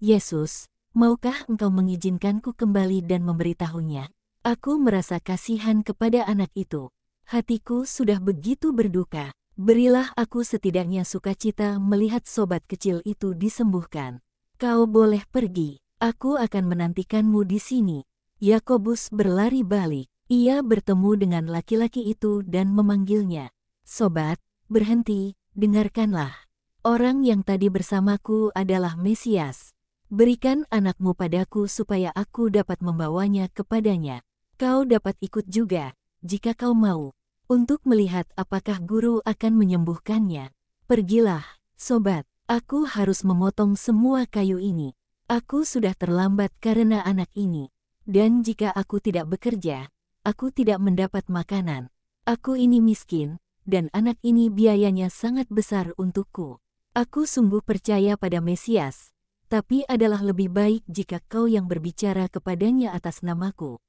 Yesus, maukah engkau mengizinkanku kembali dan memberitahunya? Aku merasa kasihan kepada anak itu. Hatiku sudah begitu berduka. Berilah aku setidaknya sukacita melihat sobat kecil itu disembuhkan. Kau boleh pergi. Aku akan menantikanmu di sini. Yakobus berlari balik. Ia bertemu dengan laki-laki itu dan memanggilnya. Sobat, berhenti, dengarkanlah. Orang yang tadi bersamaku adalah Mesias. Berikan anakmu padaku supaya aku dapat membawanya kepadanya. Kau dapat ikut juga, jika kau mau, untuk melihat apakah guru akan menyembuhkannya. Pergilah, sobat, aku harus memotong semua kayu ini. Aku sudah terlambat karena anak ini. Dan jika aku tidak bekerja, aku tidak mendapat makanan. Aku ini miskin, dan anak ini biayanya sangat besar untukku. Aku sungguh percaya pada Mesias, tapi adalah lebih baik jika kau yang berbicara kepadanya atas namaku.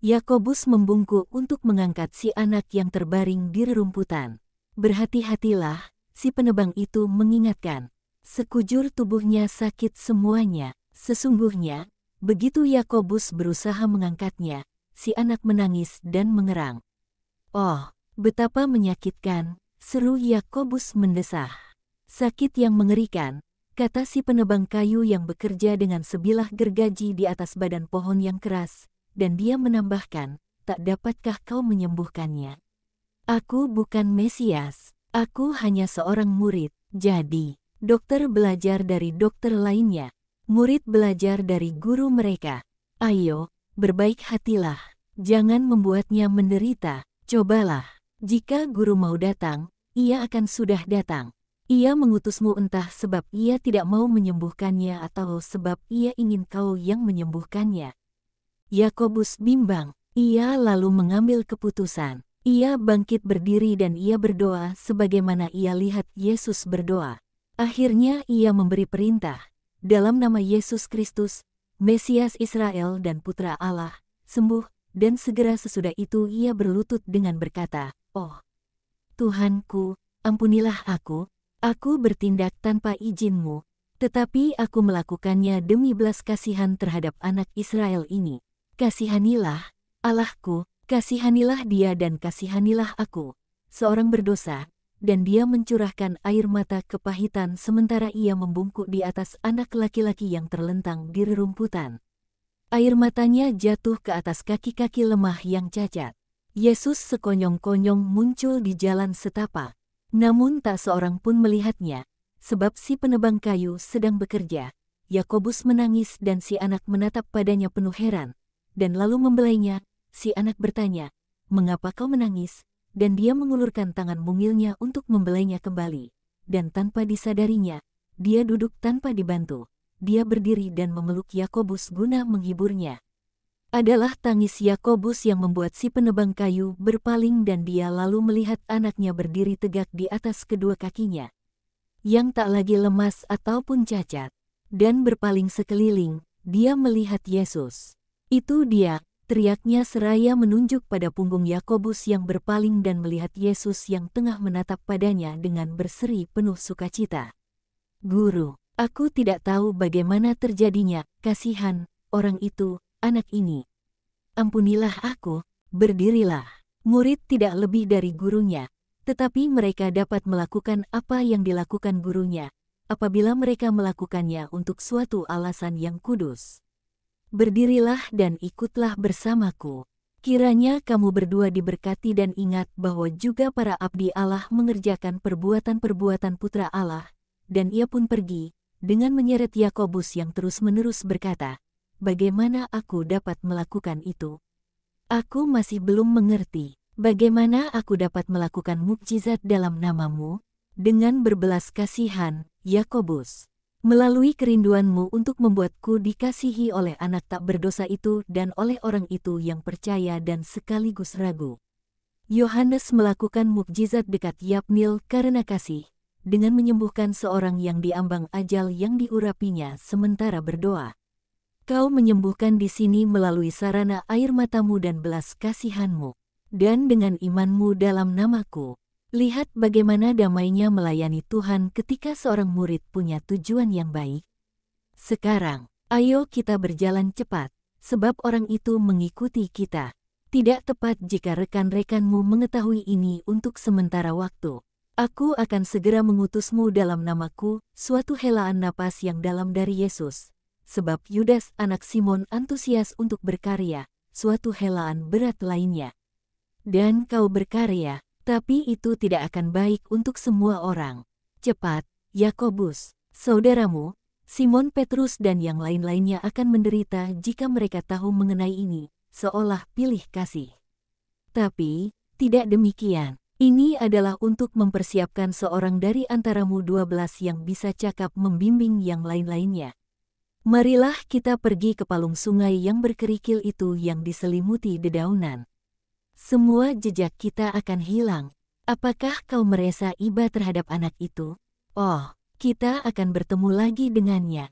Yakobus membungkuk untuk mengangkat si anak yang terbaring di rerumputan. Berhati-hatilah, si penebang itu mengingatkan. Sekujur tubuhnya sakit semuanya. Sesungguhnya, begitu Yakobus berusaha mengangkatnya, si anak menangis dan mengerang. Oh, betapa menyakitkan, seru Yakobus mendesah. Sakit yang mengerikan, kata si penebang kayu yang bekerja dengan sebilah gergaji di atas badan pohon yang keras, dan dia menambahkan, tak dapatkah kau menyembuhkannya? Aku bukan Mesias, aku hanya seorang murid, jadi, dokter belajar dari dokter lainnya. Murid belajar dari guru mereka. Ayo, berbaik hatilah. Jangan membuatnya menderita. Cobalah. Jika guru mau datang, ia akan sudah datang. Ia mengutusmu entah sebab ia tidak mau menyembuhkannya atau sebab ia ingin kau yang menyembuhkannya. Yakobus bimbang. Ia lalu mengambil keputusan. Ia bangkit berdiri dan ia berdoa sebagaimana ia lihat Yesus berdoa. Akhirnya ia memberi perintah. Dalam nama Yesus Kristus, Mesias Israel dan Putra Allah, sembuh, dan segera sesudah itu ia berlutut dengan berkata, "Oh, Tuhanku, ampunilah aku bertindak tanpa izin-Mu, tetapi aku melakukannya demi belas kasihan terhadap anak Israel ini. Kasihanilah, Allahku, kasihanilah dia dan kasihanilah aku, seorang berdosa." Dan dia mencurahkan air mata kepahitan sementara ia membungkuk di atas anak laki-laki yang terlentang di rerumputan. Air matanya jatuh ke atas kaki-kaki lemah yang cacat. Yesus sekonyong-konyong muncul di jalan setapak. Namun tak seorang pun melihatnya, sebab si penebang kayu sedang bekerja. Yakobus menangis dan si anak menatap padanya penuh heran. Dan lalu membelainya, si anak bertanya, "Mengapa kau menangis?" Dan dia mengulurkan tangan mungilnya untuk membelainya kembali. Dan tanpa disadarinya, dia duduk tanpa dibantu. Dia berdiri dan memeluk Yakobus guna menghiburnya. Adalah tangis Yakobus yang membuat si penebang kayu berpaling dan dia lalu melihat anaknya berdiri tegak di atas kedua kakinya, yang tak lagi lemas ataupun cacat. Dan berpaling sekeliling, dia melihat Yesus. "Itu dia!" teriaknya seraya menunjuk pada punggung Yakobus yang berpaling dan melihat Yesus yang tengah menatap padanya dengan berseri penuh sukacita. "Guru, aku tidak tahu bagaimana terjadinya, kasihan, orang itu, anak ini. Ampunilah aku, berdirilah." Murid tidak lebih dari gurunya, tetapi mereka dapat melakukan apa yang dilakukan gurunya, apabila mereka melakukannya untuk suatu alasan yang kudus. "Berdirilah dan ikutlah bersamaku. Kiranya kamu berdua diberkati dan ingat bahwa juga para abdi Allah mengerjakan perbuatan-perbuatan putra Allah." Dan ia pun pergi, dengan menyeret Yakobus yang terus-menerus berkata, "Bagaimana aku dapat melakukan itu? Aku masih belum mengerti. Bagaimana aku dapat melakukan mukjizat dalam namamu?" Dengan berbelas kasihan, Yakobus, melalui kerinduanmu untuk membuatku dikasihi oleh anak tak berdosa itu dan oleh orang itu yang percaya dan sekaligus ragu. Yohanes melakukan mukjizat dekat Yapnil karena kasih, dengan menyembuhkan seorang yang diambang ajal yang diurapinya sementara berdoa. Kau menyembuhkan di sini melalui sarana air matamu dan belas kasihanmu, dan dengan imanmu dalam namaku. Lihat bagaimana damainya melayani Tuhan ketika seorang murid punya tujuan yang baik. Sekarang, ayo kita berjalan cepat, sebab orang itu mengikuti kita. Tidak tepat jika rekan-rekanmu mengetahui ini untuk sementara waktu. Aku akan segera mengutusmu dalam namaku, suatu helaan napas yang dalam dari Yesus. Sebab Yudas anak Simon antusias untuk berkarya, suatu helaan berat lainnya. Dan kau berkarya, tapi itu tidak akan baik untuk semua orang. Cepat, Yakobus, saudaramu, Simon Petrus dan yang lain-lainnya akan menderita jika mereka tahu mengenai ini, seolah pilih kasih. Tapi, tidak demikian. Ini adalah untuk mempersiapkan seorang dari antaramu 12 yang bisa cakap membimbing yang lain-lainnya. Marilah kita pergi ke palung sungai yang berkerikil itu yang diselimuti dedaunan. Semua jejak kita akan hilang. Apakah kau merasa iba terhadap anak itu? Oh, kita akan bertemu lagi dengannya.